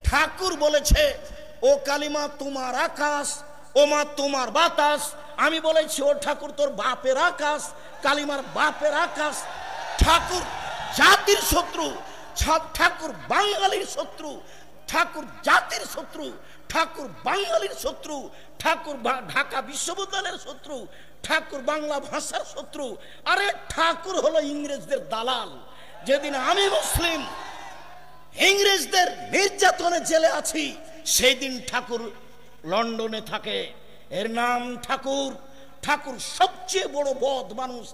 ঠাকুর বলেছে ও কালিমা তোমার আকাশ, ও মা তোমার বাতাস। আমি বলেছি ও ঠাকুর তোর বাপের আকাশ, কালিমার বাপের আকাশ। ঠাকুর জাতির শত্রু, ঠাকুর বাঙালির শত্রু, ঠাকুর জাতির শত্রু, ঠাকুর বাঙালির শত্রু, ঠাকুর ঢাকা বিশ্ববিদ্যালয়ের শত্রু, ঠাকুর বাংলা ভাষার শত্রু। আরে ঠাকুর হলো ইংরেজদের দালাল। যেদিন আমি মুসলিম ইংরেজদের নির্যাতনে জেলে আছি, সেই দিন ঠাকুর লন্ডনে থাকে। এর নাম ঠাকুর। ঠাকুর সবচেয়ে বড় বদ মানুষ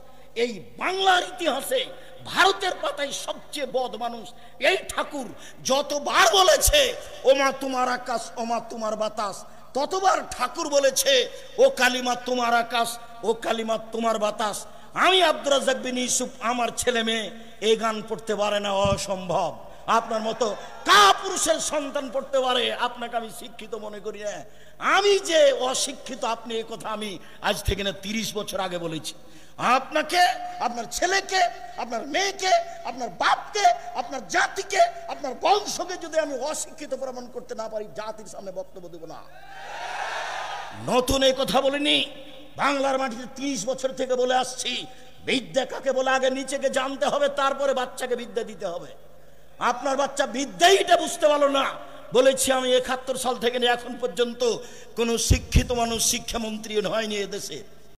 এই বাংলার ইতিহাসে, ভারতের পাতায় সবচেয়ে বদ মানুষ এই ঠাকুর। যতবার বলেছে ও মা তোমার আকাশ, ও মা তোমার বাতাস, ততবার ঠাকুর বলেছে ও কালিমা তোমার আকাশ, ও কালিমা তোমার বাতাস। আমি আব্দুর রাজ্জাক বিন ইউসুফ, আমার ছেলে মেয়ে এই গান পড়তে পারে না, অসম্ভব। আপনার মতো কাপুরুষের সন্তান পড়তে পারে, আপনাকে আমি শিক্ষিত মনে করি না। আমি যে অশিক্ষিত আপনি এই কথা আমি আজ থেকে না 30 বছর আগে বলেছি। আপনাকে, আপনার ছেলেকে, আপনার মেয়েকে, আপনার বাপকে, আপনার জাতিকে, আপনার বংশকে যদি আমি অশিক্ষিত প্রমাণ করতে না পারি, জাতির সামনে বক্তব্য দেব না। নতুন এই কথা বলিনি, বাংলার মাটিতে 30 বছর থেকে বলে আসছি, বিদ্যা কাকে বলে আগে নিজেকে জানতে হবে, তারপরে বাচ্চাকে বিদ্যা দিতে হবে। আপনার বাচ্চা বিদ্যাইটা বুঝতে পারলো না। বলেছি আমি 71 সাল থেকে এখন পর্যন্ত কোন শিক্ষিত মানুষ শিক্ষামন্ত্রী হয়নি এদেশে।